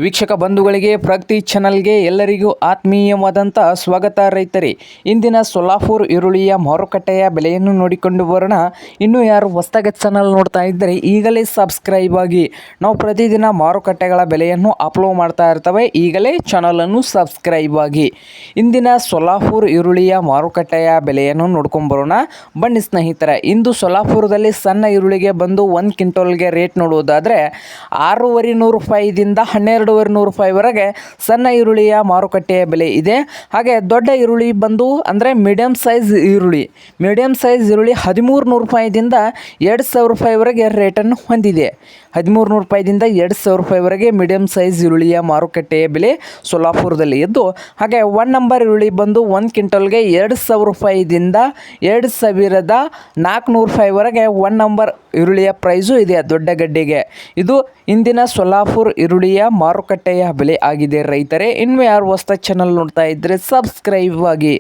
ವೀಕ್ಷಕ ಬಂಧುಗಳಿಗೆ ಪ್ರಗತಿ ಚಾನಲ್ಗೆ ಎಲ್ಲರಿಗೂ ಆತ್ಮೀಯವಾದಂಥ ಸ್ವಾಗತ ರೈತರೇ. ಇಂದಿನ ಸೊಲ್ಲಾಪುರ ಈರುಳ್ಳಿಯ ಮಾರುಕಟ್ಟೆಯ ಬೆಲೆಯನ್ನು ನೋಡಿಕೊಂಡು ಬರೋಣ. ಇನ್ನೂ ಯಾರು ಹೊಸದಾಗಿ ಚಾನಲ್ ನೋಡ್ತಾ ಇದ್ದರೆ ಈಗಲೇ ಸಬ್ಸ್ಕ್ರೈಬ್ ಆಗಿ. ನಾವು ಪ್ರತಿದಿನ ಮಾರುಕಟ್ಟೆಗಳ ಬೆಲೆಯನ್ನು ಅಪ್ಲೋಡ್ ಮಾಡ್ತಾ ಇರ್ತವೆ. ಈಗಲೇ ಚಾನಲನ್ನು ಸಬ್ಸ್ಕ್ರೈಬ್ ಆಗಿ. ಇಂದಿನ ಸೊಲ್ಲಾಪುರ ಈರುಳ್ಳಿಯ ಮಾರುಕಟ್ಟೆಯ ಬೆಲೆಯನ್ನು ನೋಡ್ಕೊಂಡು ಬರೋಣ ಬನ್ನಿ ಸ್ನೇಹಿತರೆ. ಇಂದು ಸೊಲ್ಲಾಪುರದಲ್ಲಿ ಸಣ್ಣ ಈರುಳ್ಳಿಗೆ ಬಂದು 1 ಕ್ವಿಂಟಲ್ಗೆ ರೇಟ್ ನೋಡುವುದಾದರೆ 6,500 ರೂಪಾಯಿದಿಂದ 12,500 ರೂಪಾಯಿವರೆಗೆ ಸಣ್ಣ ಈರುಳ್ಳಿಯ ಮಾರುಕಟ್ಟೆಯ ಬೆಲೆ ಇದೆ. ಹಾಗೆ ದೊಡ್ಡ ಈರುಳ್ಳಿ ಬಂದು ಅಂದರೆ ಮೀಡಿಯಮ್ ಸೈಜ್ ಈರುಳ್ಳಿ 1300 ರೂಪಾಯಿದಿಂದ 2,000 ರೂಪಾಯಿವರೆಗೆ ರೇಟನ್ನು ಹೊಂದಿದೆ. 1300 ರೂಪಾಯಿದಿಂದ 2,000 ರೂಪಾಯಿವರೆಗೆ ಮೀಡಿಯಮ್ ಸೈಜ್ ಈರುಳ್ಳಿಯ ಮಾರುಕಟ್ಟೆಯ ಬೆಲೆ ಸೊಲ್ಲಾಪುರದಲ್ಲಿ ಇದ್ದು, ಹಾಗೆ 1 ನಂಬರ್ ಈರುಳ್ಳಿ ಬಂದು 1 ಕ್ವಿಂಟಲ್ಗೆ 2,000 ರೂಪಾಯಿದಿಂದ 2,400 ರೂಪಾಯಿವರೆಗೆ 1 ನಂಬರ್ ಈರುಳ್ಳಿಯ ಪ್ರೈಸು ಇದೆ ದೊಡ್ಡ ಗಡ್ಡೆಗೆ. ಇದು ಇಂದಿನ ಸೊಲ್ಲಾಪುರ ಈರುಳ್ಳಿಯ ಮಾರುಕಟ್ಟೆಯ ಬೆಲೆ ಆಗಿದೆ ರೈತರೇ. ಇನ್ನು ಯಾರು ಹೊಸ ಚಾನಲ್ ನೋಡ್ತಾ ಇದ್ದರೆ ಸಬ್ಸ್ಕ್ರೈಬ್ ಆಗಿ.